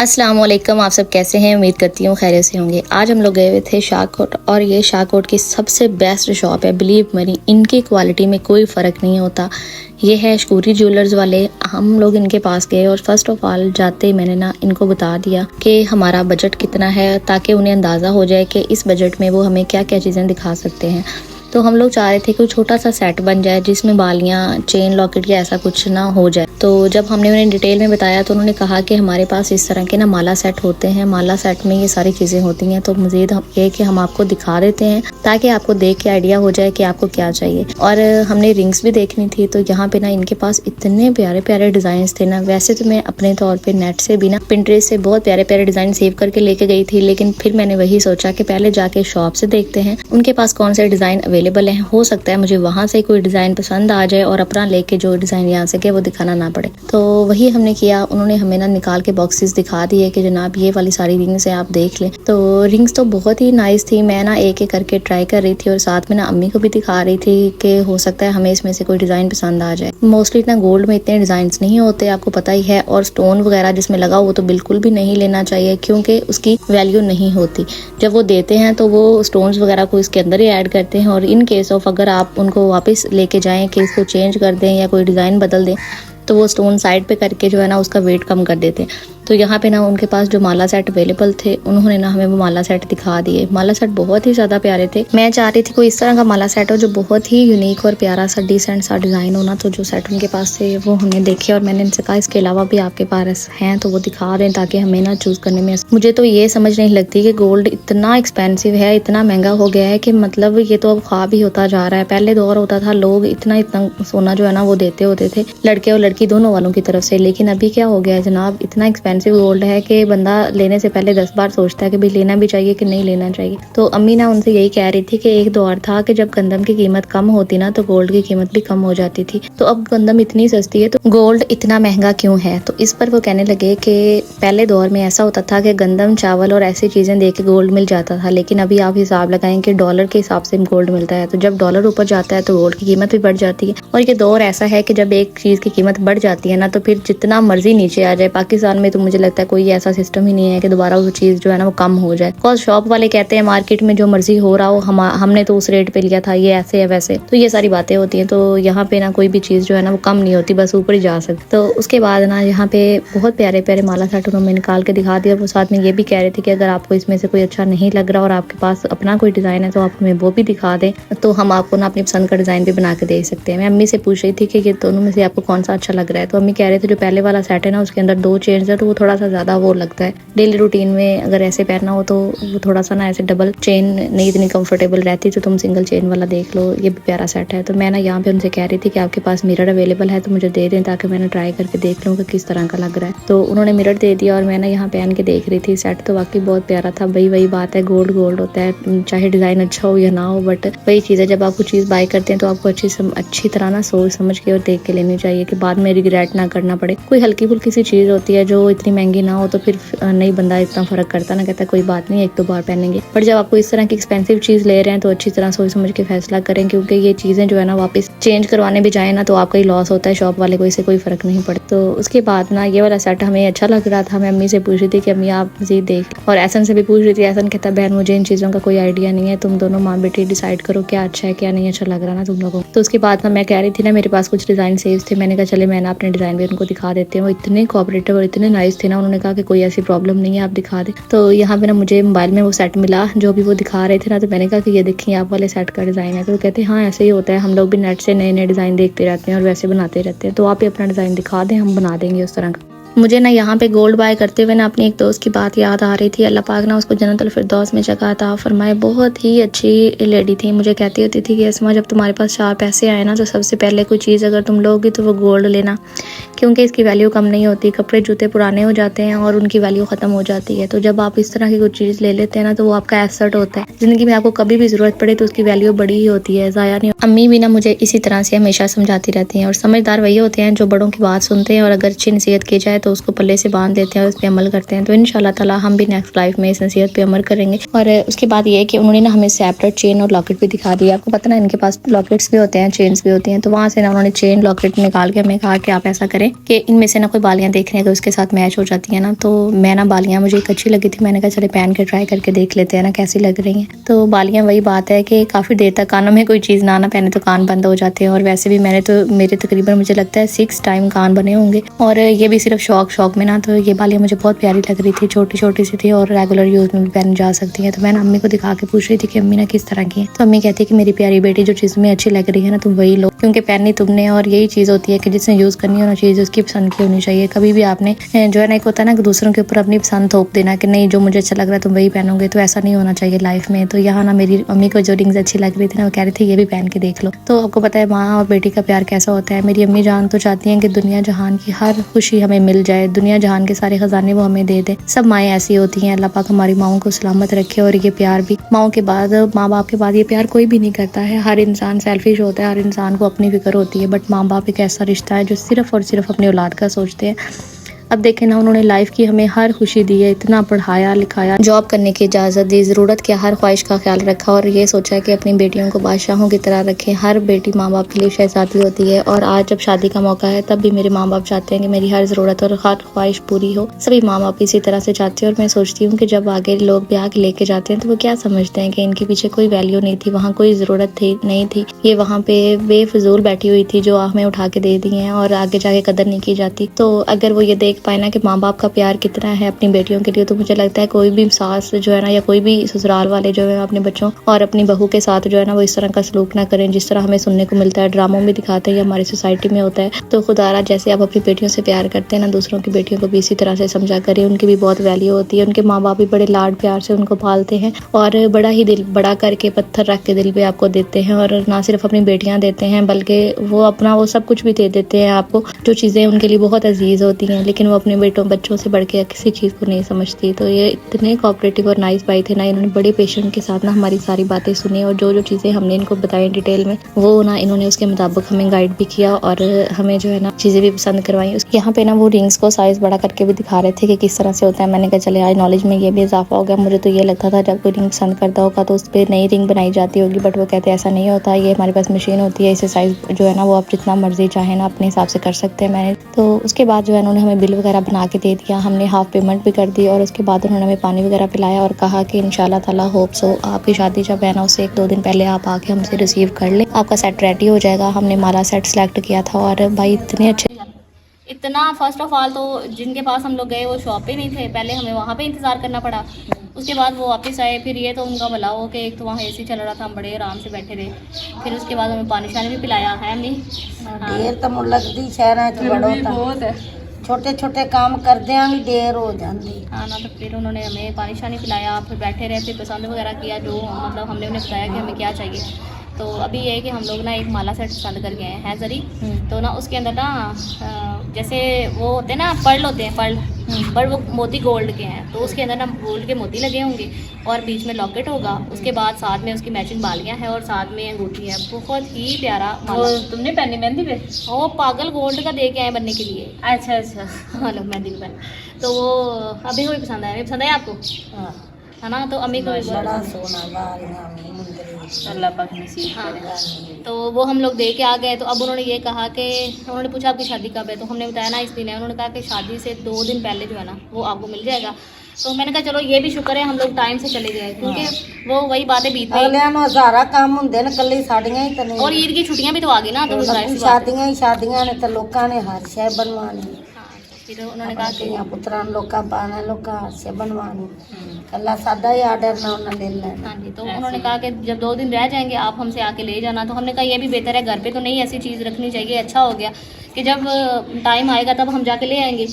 अस्सलाम वालेकुम। आप सब कैसे हैं? उम्मीद करती हूँ खैरियत से होंगे। आज हम लोग गए हुए थे शाहकोट और ये शाहकोट की सबसे बेस्ट शॉप है। बिलीव मनी, इनकी क्वालिटी में कोई फ़र्क नहीं होता। ये है शकुरी ज्वेलर्स वाले। हम लोग इनके पास गए और फर्स्ट ऑफ ऑल जाते ही मैंने ना इनको बता दिया कि हमारा बजट कितना है, ताकि उन्हें अंदाज़ा हो जाए कि इस बजट में वो हमें क्या क्या चीज़ें दिखा सकते हैं। तो हम लोग चाह रहे थे कि छोटा सा सेट बन जाए जिसमें बालियाँ, चेन, लॉकेट या ऐसा कुछ ना हो जाए। तो जब हमने उन्हें डिटेल में बताया तो उन्होंने कहा कि हमारे पास इस तरह के ना माला सेट होते हैं, माला सेट में ये सारी चीज़ें होती हैं। तो मज़ीद ये कि हम आपको दिखा देते हैं ताकि आपको देख के आइडिया हो जाए कि आपको क्या चाहिए। और हमने रिंग्स भी देखनी थी। तो यहाँ पे ना इनके पास इतने प्यारे प्यारे डिज़ाइन थे ना। वैसे तो मैं अपने तौर पर नेट से भी ना, पिंटरेस्ट से बहुत प्यारे प्यारे डिज़ाइन सेव करके लेके गई थी, लेकिन फिर मैंने वही सोचा कि पहले जाके शॉप से देखते हैं उनके पास कौन से डिज़ाइन अवेलेबल है। हो सकता है मुझे वहाँ से कोई डिज़ाइन पसंद आ जाए और अपना लेके जो डिज़ाइन यहाँ से के वो दिखाना ना पड़े। तो वही हमने किया। उन्होंने हमें ना निकाल के बॉक्सेस दिखा दिए कि जनाब ये वाली सारी रिंग्स हैं, आप देख लें। तो रिंग्स तो बहुत ही नाइस थी। मैं ना एक एक करके ट्राई कर रही थी और साथ में ना अम्मी को भी दिखा रही थी कि हो सकता है हमें इसमें से कोई डिज़ाइन पसंद आ जाए। मोस्टली इतना गोल्ड में इतने डिज़ाइन नहीं होते, आपको पता ही है। और स्टोन वगैरह जिसमें लगा वो तो बिल्कुल भी नहीं लेना चाहिए, क्योंकि उसकी वैल्यू नहीं होती। जब वो देते हैं तो वो स्टोन्स वगैरह को इसके अंदर ही ऐड करते हैं, और इन केस ऑफ अगर आप उनको वापस लेके जाएं कि इसको चेंज कर दें या कोई डिज़ाइन बदल दें, तो वो स्टोन साइड पे करके जो है ना उसका वेट कम कर देते हैं। तो यहाँ पे ना उनके पास जो माला सेट अवेलेबल थे, उन्होंने ना हमें वो माला सेट दिखा दिए। माला सेट बहुत ही ज़्यादा प्यारे थे। मैं चाह रही थी कोई इस तरह का माला सेट हो जो बहुत ही यूनिक और प्यारा सा डिसेंट सा डिज़ाइन होना। तो जो सेट उनके पास थे वो हमने देखे और मैंने इनसे कहा इसके अलावा भी आपके पास हैं तो वो दिखा दें, ताकि हमें ना चूज़ करने में। मुझे तो ये समझ नहीं लगती कि गोल्ड इतना एक्सपेंसिव है, इतना महंगा हो गया है कि मतलब ये तो अब ख्वाब ही होता जा रहा है। पहले दौर होता था लोग इतना सोना जो है ना वो देते होते थे, लड़के और लड़की दोनों वालों की तरफ से। लेकिन अभी क्या हो गया है जनाब, इतना एक्सपेंसिव गोल्ड है कि बंदा लेने से पहले 10 बार सोचता है कि भाई लेना भी चाहिए कि नहीं लेना चाहिए। तो अम्मी ना उनसे यही कह रही थी कि एक दौर था कि जब गंदम की कीमत कम होती ना तो गोल्ड की कीमत भी कम हो जाती थी। तो अब गंदम इतनी सस्ती है तो गोल्ड इतना महंगा क्यों है। तो इस पर वो कहने लगे कि पहले दौर में ऐसा होता था कि गंदम, चावल और ऐसी चीजें दे के गोल्ड मिल जाता था, लेकिन अभी आप हिसाब लगाएं कि डॉलर के हिसाब से गोल्ड मिलता है। तो जब डॉलर ऊपर जाता है तो गोल्ड की कीमत भी बढ़ जाती है। और ये दौर ऐसा है कि जब एक चीज की कीमत बढ़ जाती है ना तो फिर जितना मर्जी नीचे आ जाए, पाकिस्तान में तो मुझे लगता है कोई ऐसा सिस्टम ही नहीं है कि दोबारा वो चीज़ जो है ना वो कम हो जाए। बिकॉज शॉप वाले कहते हैं मार्केट में जो मर्जी हो रहा हो, हमने तो उस रेट पे लिया था, ये ऐसे है वैसे। तो ये सारी बातें होती हैं। तो यहाँ पे ना कोई भी चीज़ जो है ना वो कम नहीं होती, बस ऊपर ही जा सकती। तो उसके बाद ना यहाँ पे बहुत प्यारे प्यारे माला सेट उन्होंने निकाल के दिखा दिया। वो साथ में ये भी कह रहे थे कि अगर आपको इसमें से कोई अच्छा नहीं लग रहा और आपके पास अपना कोई डिज़ाइन है तो आप हमें वो भी दिखा दें, तो हम आपको ना अपनी पसंद का डिज़ाइन भी बना के दे सकते हैं। मैं अम्मी से पूछ रही थी कि ये दोनों में से आपको कौन सा अच्छा लग रहा है। तो अम्मी कह रहे थे जो पहले वाला सेट है ना उसके अंदर 2 चेन्स है, तो वो थोड़ा सा ज़्यादा वो लगता है। डेली रूटीन में अगर ऐसे पहनना हो तो वो थोड़ा सा ना ऐसे डबल चेन नहीं इतनी कंफर्टेबल रहती, तो तुम सिंगल चेन वाला देख लो, ये भी प्यारा सेट है। तो मैं ना यहाँ पे उनसे कह रही थी कि आपके पास मिरर अवेलेबल है तो मुझे दे दें, ताकि मैंने ट्राई करके देख लूँ कि किस तरह का लग रहा है। तो उन्होंने मिरर दे दिया और मैं ना यहाँ पहन के देख रही थी। सेट तो वाकई बहुत प्यारा था। वही बात है, गोल्ड गोल्ड होता है, चाहे डिज़ाइन अच्छा हो या ना हो, बट वही चीज़ है, जब आप कुछ चीज़ बाय करते हैं तो आपको अच्छी तरह ना सोच समझ के और देख के लेनी चाहिए कि बाद में रिग्रेट ना करना पड़े। कोई हल्की फुल्की सी चीज़ होती है जो इतनी महंगी ना हो तो फिर नहीं बंदा इतना फर्क करता ना, कहता कोई बात नहीं, 1-2 बार पहनेंगे। पर जब आपको इस तरह की एक्सपेंसिव चीज़ ले रहे हैं तो अच्छी तरह सोच समझ के फैसला करें, क्योंकि ये चीज़ें जो है ना वापस चेंज करवाने भी जाए ना तो आपका ही लॉस होता है, शॉप वाले को इससे कोई फ़र्क नहीं पड़ता। तो उसके बाद ना ये वाला सेट हमें अच्छा लग रहा था। मैं अम्मी से पूछ रही थी कि अम्मी आप मज़ीद देख, और एहसन से भी पूछ रही थी। एहसन कहता बहन मुझे इन चीज़ों का कोई आइडिया नहीं है, तुम दोनों माँ बेटी डिसाइड करो क्या अच्छा है क्या नहीं अच्छा लग रहा ना तुम लोगों को। तो उसके बाद ना मैं कह रही थी ना मेरे पास कुछ डिज़ाइन सेव थे, मैंने कहा चले मैं ना अपने डिज़ाइन भी उनको दिखा देते हैं। वो इतने कोऑपरेटिव और इतने नाइस थे ना, उन्होंने कहा कि कोई ऐसी प्रॉब्लम नहीं है, आप दिखा दें। तो यहाँ पे ना मुझे मोबाइल में वो सेट मिला जो भी वो दिखा रहे थे ना, तो मैंने कहा कि ये देखिए आप वाले सेट का डिज़ाइन है। तो कहते हैं हाँ ऐसे ही होता है, हम लोग भी नेट से नए नए डिज़ाइन देखते रहते हैं और वैसे बनाते रहते हैं, तो आप ही अपना डिज़ाइन दिखा दें, हम बना देंगे उस तरह का। मुझे ना यहाँ पे गोल्ड बाय करते हुए ना अपनी एक दोस्त की बात याद आ रही थी। अल्लाह पाक ना उसको जन्नतुल फिरदौस में जगह अता फरमाए। बहुत ही अच्छी लेडी थी। मुझे कहती होती थी कि अस्मा जब तुम्हारे पास 4 पैसे आए ना तो सबसे पहले कोई चीज़ अगर तुम लोगी तो वो गोल्ड लेना, क्योंकि इसकी वैल्यू कम नहीं होती। कपड़े जूते पुराने हो जाते हैं और उनकी वैल्यू ख़त्म हो जाती है। तो जब आप इस तरह की कुछ चीज़ ले लेते हैं ना तो वो आपका एसेट होता है। ज़िंदगी में आपको कभी भी ज़रूरत पड़े तो उसकी वैल्यू बड़ी ही होती है, ज़ाया नहीं। अम्मी भी ना मुझे इसी तरह से हमेशा समझाती रहती हैं, और समझदार वही होते हैं जो बड़ों की बात सुनते हैं और अगर अच्छी नसीहत की जाए तो उसको पल्ले से बांध देते हैं और उस पर अमल करते हैं। तो इंशाल्लाह ताला हम भी नेक्स्ट लाइफ में इस नसीहत पे अमल करेंगे। और उसके बाद ये है कि उन्होंने ना हमें सेपरेट चेन और लॉकेट भी दिखा दिया। आपको पता ना इनके पास लॉकेट्स भी होते हैं, चेन्स भी होती हैं। तो वहाँ से ना उन्होंने चेन लॉकेट निकाल के हमें कहा कि आप ऐसा करें कि इनमें से ना कोई बालियाँ देख रहे हैं तो उसके साथ मैच हो जाती है ना। तो मैं ना बालियाँ मुझे एक अच्छी लगी थी, मैंने कहा चले पहन के ट्राई करके देख लेते हैं ना कैसी लग रही हैं। तो बालियाँ वही बात है कि काफ़ी देर तक कानों में कोई चीज़ ना पहने तो कान बंद हो जाते हैं। और वैसे भी मैंने तो मेरे तकरीबन मुझे लगता है 6 टाइम कान बने होंगे। और ये भी सिर्फ शौक में ना। तो ये बालियाँ मुझे बहुत प्यारी लग रही थी, छोटी छोटी सी थी और रेगुलर यूज़ में भी पहनी जा सकती है। तो मैंने अम्मी को दिखा के पूछ रही थी कि अम्मी ना किस तरह की है। तो अम्मी कहती है कि मेरी प्यारी बेटी जो चीज़ में अच्छी लग रही है ना तुम वही लो, क्योंकि पहननी तुमने। और यही चीज़ होती है कि जिसने यूज़ करनी हो ना चीज़ उसकी पसंद की होनी चाहिए। कभी भी आपने जो है ना, एक होता है ना कि दूसरों के ऊपर अपनी पसंद थोप देना कि नहीं जो मुझे अच्छा लग रहा है तुम वही पहनोगे, तो ऐसा नहीं होना चाहिए लाइफ में। तो यहाँ ना मेरी अम्मी को जो रिंग्स अच्छी लग रही थी ना वो कह रही थी ये भी पहन के देख लो। तो आपको पता है माँ और बेटी का प्यार कैसा होता है। मेरी अम्मी जान तो चाहती हैं कि दुनिया जहान की हर खुशी हमें मिल जाए, दुनिया जहान के सारे खजाने वो हमें दे दे। सब माएँ ऐसी होती हैं, अल्लाह पाक हमारी माओं को सलामत रखे। और ये प्यार भी माओं के बाद, माँ बाप के बाद ये प्यार कोई भी नहीं करता है। हर इंसान सेल्फिश होता है, हर इंसान को अपनी फिक्र होती है, बट माँ बाप एक ऐसा रिश्ता है जो सिर्फ और सिर्फ अपनी औलाद का सोचते हैं। अब देखें ना, उन्होंने लाइफ की हमें हर खुशी दी है, इतना पढ़ाया लिखाया, जॉब करने की इजाज़त दी, ज़रूरत के हर ख्वाहिश का ख्याल रखा और ये सोचा कि अपनी बेटियों को बादशाहों की तरह रखें। हर बेटी माँ बाप के लिए शहज़ादी होती है। और आज जब शादी का मौका है तब भी मेरे माँ बाप चाहते हैं कि मेरी हर ज़रूरत और हर ख्वाहिश पूरी हो। सभी माँ बाप इसी तरह से चाहते हैं। और मैं सोचती हूँ कि जब आगे लोग ब्याह के लेके जाते हैं तो वो क्या समझते हैं कि इनके पीछे कोई वैल्यू नहीं थी, वहाँ कोई ज़रूरत थी नहीं थी, ये वहाँ पे बेफजूल बैठी हुई थी जो हमें उठा के दे दी हैं और आगे जाके कदर नहीं की जाती। तो अगर वो ये देख पाए ना कि माँ बाप का प्यार कितना है अपनी बेटियों के लिए, तो मुझे लगता है कोई भी सास जो है ना या कोई भी ससुराल वाले जो है अपने बच्चों और अपनी बहू के साथ जो है ना वो इस तरह का सलूक ना करें जिस तरह हमें सुनने को मिलता है, ड्रामों में दिखाते हैं या हमारी सोसाइटी में होता है। तो खुदारा जैसे आप अपनी बेटियों से प्यार करते हैं ना, दूसरों की बेटियों को भी इसी तरह से समझा करें। उनकी भी बहुत वैल्यू होती है, उनके माँ बाप भी बड़े लाड प्यार से उनको पालते हैं और बड़ा ही दिल बड़ा करके पत्थर रख के दिल पे आपको देते हैं। और ना सिर्फ अपनी बेटियां देते हैं बल्कि वो अपना वो सब कुछ भी दे देते हैं आपको, जो चीज़ें उनके लिए बहुत अजीज होती हैं, लेकिन वो अपने बच्चों से बढ़ के किसी चीज़ को नहीं समझती। तो ये इतने कोऑपरेटिव और नाइस भाई थे ना, इन्होंने बड़े पेशेंट के साथ ना हमारी सारी बातें सुनी और जो जो चीज़ें हमने इनको बताई डिटेल में वो ना इन्होंने उसके मुताबिक हमें गाइड भी किया और हमें जो है ना चीज़ें भी पसंद करवाई। यहाँ पे ना वो रिंग्स को साइज़ बड़ा करके भी दिखा रहे थे कि किस तरह से होता है। मैंने कहा चले आज नॉलेज में ये भी इजाफा हो गया। मुझे तो ये लगता था जब कोई रिंग पसंद करता होगा तो उस पर नई रिंग बनाई जाती होगी, बट वो कहते हैं ऐसा नहीं होता, ये हमारे पास मशीन होती है, इसे साइज़ जो है ना वो आप जितना मर्जी चाहे ना अपने हिसाब से कर सकते हैं। मैंने तो उसके बाद जो है उन्होंने हमें बिल वगैरह बना के दे दिया, हमने हाफ पेमेंट भी कर दी और उसके बाद उन्होंने हमें पानी वगैरह पिलाया और कहा कि इंशाल्लाह ताला होप सो आपकी शादी जब है ना उससे 1-2 दिन पहले आप आके हमसे रिसीव कर लें, आपका सेट रेडी हो जाएगा। हमने माला सेट सेलेक्ट किया था और भाई इतने अच्छे, इतना फर्स्ट ऑफ ऑल तो जिनके पास हम लोग गए वो शॉप पे नहीं थे, पहले हमें वहाँ पे इंतज़ार करना पड़ा। उसके बाद वो वापस आए, फिर ये तो उनका भला हो कि एक तो वहाँ एसी चल रहा था, हम बड़े आराम से बैठे थे। फिर उसके बाद हमें पानी शानी भी पिलाया है हमने। देर तो मुझे लगती शहर बहुत है, छोटे छोटे काम करदे भी देर हो जाती। हाँ ना, तो फिर उन्होंने हमें पानी शानी पिलाया, फिर बैठे रहे, फिर पसंद वगैरह किया जो मतलब हमने उन्हें बताया कि हमें क्या चाहिए। तो अभी ये है कि हम लोग ना एक माला सेट पसंद कर गए हैं जरी। तो ना उसके अंदर ना जैसे वो होते हैं ना पर्ल होते हैं, पर्ल पर वो मोती गोल्ड के हैं, तो उसके अंदर ना गोल्ड के मोती लगे होंगे और बीच में लॉकेट होगा। उसके बाद साथ में उसकी मैचिंग बालियाँ हैं और साथ में अंगूठी है, बहुत ही प्यारा माला। तुमने पहनी मेहंदी पे? वो पागल गोल्ड का दे के आए बनने के लिए। अच्छा अच्छा। हाँ लोग मेहंदी पे पहने, तो वो अभी कोई पसंद आया, पसंद आया आपको है ना? तो अम्मी को भी बड़ा सोना बालियां मुंदरी अल्लाह पाक नसीब हाँ, करे। तो वो हम लोग दे के आ गए। तो अब उन्होंने ये कहा कि उन्होंने पूछा आपकी शादी कब है, तो हमने बताया ना इस दिन है। उन्होंने कहा कि शादी से 2 दिन पहले जो है ना वो आपको मिल जाएगा। तो मैंने कहा चलो ये भी शुक्र है हम लोग टाइम से चले गए, क्योंकि वो वही बातें बीत गई अगलियां ਨੂੰ ਹਜ਼ਾਰਾ ਕੰਮ ਹੁੰਦੇ ਨੇ, ਕੱਲੀ ਸਾਡੀਆਂ ਹੀ ਤਾਂ ਨਹੀਂ। और ईद की छुट्टियां भी तो आ गई ना, तो जाहिर सी बात है। शादियां ही शादियां ने तो लोगों ने हर शय बनवानी। हाँ, तो फिर उन्होंने कहा कि ਧੀਆਂ ਪੁੱਤਰਾਂ ਨੂੰ ਲੋਕਾਂ ਪਾਣਾ, ਲੋਕਾਂ हर शय बनवानी, ਕੱਲਾ सादा ही आर्डर ना उन्हें ले लेना। हाँ जी, तो उन्होंने कहा कि जब 2 दिन रह जाएंगे आप हमसे आके ले जाना। तो हमने कहा ये भी बेहतर है, घर पे तो नहीं ऐसी चीज़ रखनी चाहिए। अच्छा हो गया कि जब टाइम आएगा तब हम जाके ले आएंगे।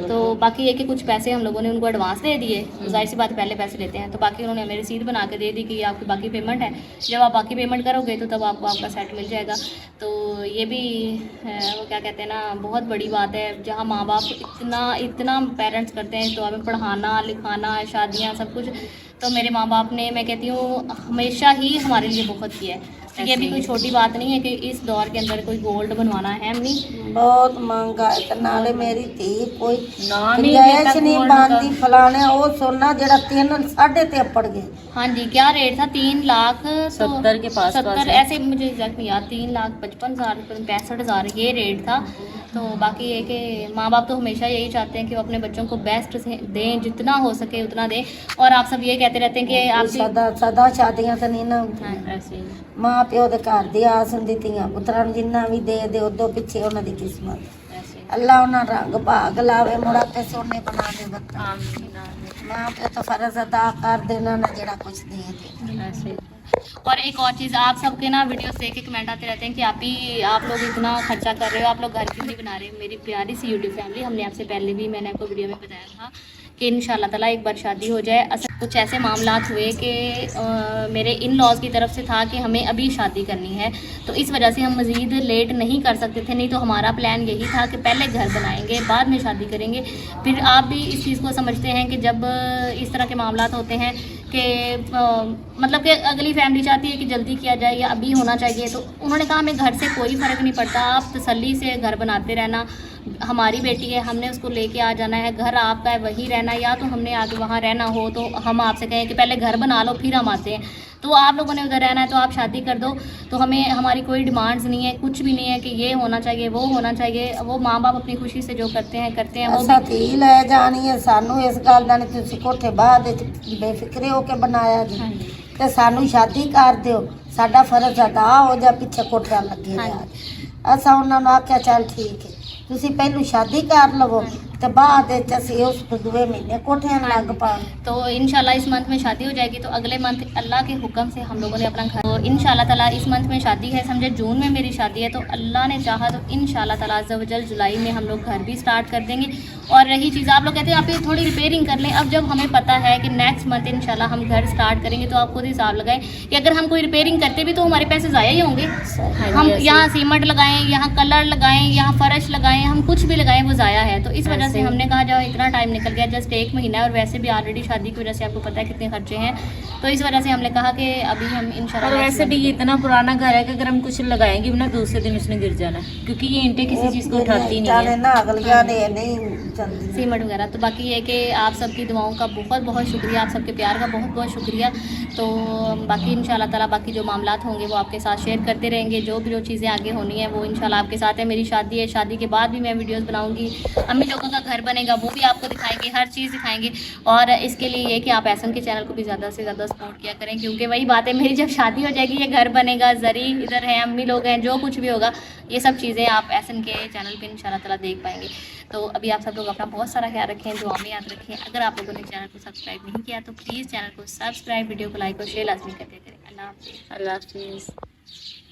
तो बाकी ये कि कुछ पैसे हम लोगों ने उनको एडवांस दे दिए, जाहिर सी बात पहले पैसे लेते हैं, तो बाकी उन्होंने हमें रसीद बना के दे दी कि आपकी बाकी पेमेंट है, जब आप बाकी पेमेंट करोगे तो तब आपको आपका सेट मिल जाएगा। तो ये भी वो क्या कहते हैं ना, बहुत बड़ी बात है जहाँ माँ बाप इतना पेरेंट्स करते हैं, तो हमें पढ़ाना लिखाना शादियाँ सब कुछ। तो मेरे माँ बाप ने, मैं कहती हूँ हमेशा ही हमारे लिए बहुत किया है। तो ये भी कोई छोटी बात नहीं है कि इस दौर के अंदर कोई गोल्ड बनवाना है अम्मी। बहुत महंगा है ते नाले मेरी धी कोई ना गुंजाइश नहीं बनती फलाने वो सोना जरा 3 साढ़े ते पड़ गए। हाँ जी, क्या रेट था? 3 लाख 70 के पास 70 ऐसे, मुझे एग्जैक्ट नहीं याद, 3,55,000 65,000 ये रेट था। तो बाकी ये कि माँ बाप तो हमेशा यही चाहते हैं कि वो अपने बच्चों को बेस्ट से दें, जितना हो सके उतना दें। और आप सब ये कहते रहते हैं कि आप सदा सदा शादियां तो नहीं ना ऐसे ही माँ प्यो ਦੇ ਘਰ ਦੀ ਆਸ ਹੁੰਦੀ ਧੀਆਂ ਪੁੱਤਰਾਂ ਨੂੰ ਜਿੰਨਾ ਵੀ ਦੇ ਦੇ ਉਦੋਂ ਪਿੱਛੇ ਉਹਨਾਂ ਦੀ ਕਿਸਮਤ ऐसे ਅੱਲਾ ਉਹਨਾਂ ਰੰਗ ਭਾਗ ਲਾਵੇ ਮੁੜਾ ਕੇ ਸੋਨੇ ਬਣਾ ਦੇ ਬੱਤਾ आमीन आमीन ਮਾਂ ਪਿਓ ਤਾਂ ਫਰਜ਼ ਅਦਾ ਕਰ ਦੇਣਾ ਨਾ ਜਿਹੜਾ ਕੁਝ ਦੇ ਦੇ ऐसे ही। और एक और चीज़, आप सबके ना वीडियो से के कमेंट आते रहते हैं कि आप लोग इतना खर्चा कर रहे हो, आप लोग घर क्यों नहीं बना रहे हो। मेरी प्यारी सी यूट्यूब फैमिली, हमने आपसे पहले भी मैंने आपको वीडियो में बताया था कि इंशाल्लाह ताला एक बार शादी हो जाए। असल कुछ ऐसे मामलात हुए कि मेरे इन लॉज की तरफ से था कि हमें अभी शादी करनी है, तो इस वजह से हम मज़ीद लेट नहीं कर सकते थे। नहीं तो हमारा प्लान यही था कि पहले घर बनाएंगे बाद में शादी करेंगे। फिर आप भी इस चीज़ को समझते हैं कि जब इस तरह के मामलात होते हैं कि मतलब कि अगली फैमिली चाहती है कि जल्दी किया जाए या अभी होना चाहिए, तो उन्होंने कहा हमें घर से कोई फ़र्क नहीं पड़ता, आप तसल्ली से घर बनाते रहना। हमारी बेटी है, हमने उसको लेके आ जाना है, घर आपका है वहीं रहना, या तो हमने आगे वहाँ रहना हो तो हम आपसे कहें कि पहले घर बना लो फिर हम आते हैं। तो आप लोगों ने उधर रहना है तो आप शादी कर दो। तो हमें हमारी कोई डिमांड्स नहीं है, कुछ भी नहीं है कि ये होना चाहिए वो होना चाहिए। वो माँ बाप अपनी खुशी से जो करते हैं वो ਅਸਾਂ ਧੀ ਲੈ ਜਾਣੀ ਹੈ, ਸਾਨੂੰ ਇਸ ਗੱਲ ਦਾ ਨਹੀਂ ਤੁਸੀਂ ਕੋਠੇ ਬਾਅਦ ਵਿੱਚ ਬੇਫਿਕਰੇ ਹੋ ਕੇ ਬਣਾਇਆ ਜੀ ਤੇ ਸਾਨੂੰ ਸ਼ਾਦੀ ਕਰ ਦਿਓ, ਸਾਡਾ ਫਰਜ਼ ਅਦਾ ਹੋ ਜਾ ਪਿੱਛੇ ਕੋਠਿਆਂ ਲੱਗੇ ਰਿਹਾ। ਅਸਾਂ ਉਹਨਾਂ ਨੂੰ ਆਖਿਆ ਚੱਲ ਠੀਕ ਹੈ ਤੁਸੀਂ ਪਹਿਲਾਂ ਸ਼ਾਦੀ कर ਲਵੋ तो बाद ਅਸੀਂ ਉਸ ਦੂਏ ਮਹੀਨੇ ਕੋਠਿਆਂ ਲੱਗ ਪਾਵਾਂ। तो इंशाल्लाह इस मंथ में शादी हो जाएगी तो अगले मंथ अल्लाह के हुक्म से हम लोगों ने अपना घर, तो इंशाल्लाह ताला इस मंथ में शादी है, समझे जून में मेरी शादी है, तो अल्लाह ने चाहा तो इंशाल्लाह ताला अज़्ज़ा वजल जुलाई में हम लोग घर भी स्टार्ट कर देंगे। और रही चीज़, आप लोग कहते हैं आप ये थोड़ी रिपेयरिंग कर लें, अब जब हमें पता है कि नेक्स्ट मंथ इंशाल्लाह हम घर स्टार्ट करेंगे तो आप खुद हिसाब लगाएं कि अगर हम कोई रिपेयरिंग करते भी तो हमारे पैसे ज़ाया ही होंगे। हम यहाँ सीमेंट लगाएं, यहाँ कलर लगाएं, यहाँ फर्श लगाएं, हम कुछ भी लगाएं वो ज़ाया है। तो इस वजह से हमने कहा जाओ इतना टाइम निकल गया, जस्ट 1 महीना है, और वैसे भी ऑलरेडी शादी की वजह से आपको पता है कितने खर्चे हैं, तो इस वजह से हमने कहा कि अभी हम और इंशाल्लाह वैसे भी ये इतना पुराना घर है कि अगर हम कुछ लगाएंगे भी ना दूसरे दिन उसने गिर जाना है, क्योंकि ये ईंटें किसी चीज़ को उठाती नहीं है। ना अगलियां ने नहीं चलती सीमेंट वगैरह। तो बाकी ये कि आप सबकी दुआओं का बहुत बहुत शुक्रिया, आप सबके प्यार का बहुत बहुत शुक्रिया। तो बाकी इंशाल्लाह ताला बाकी जो मामलात होंगे वो आपके साथ शेयर करते रहेंगे, जो चीज़ें आगे होनी है वो इंशाल्लाह आपके साथ है। मेरी शादी है, शादी के बाद भी मैं वीडियोस बनाऊंगी, अम्मी लोगों का घर बनेगा वो भी आपको दिखाएंगे, हर चीज़ दिखाएंगे। और इसके लिए ये कि आप एहसन के चैनल को भी ज़्यादा से ज़्यादा सपोर्ट किया करें, क्योंकि वही बात है, मेरी जब शादी हो जाएगी ये घर बनेगा, जरी इधर है, अम्मी लोग हैं, जो कुछ भी होगा ये सब चीज़ें आप एहसन के चैनल पर इंशाल्लाह ताला देख पाएंगे। तो अभी आप सब लोग अपना बहुत सारा ख्याल रखें, दुआ में याद रखें। अगर आप लोगों ने चैनल को सब्सक्राइब नहीं किया तो प्लीज़ चैनल को सब्सक्राइब, वीडियो को लाइक और शेयर लाजमी करते करें। अल्लाह हाफ़िज़। अल्लाह हाफ़िज़।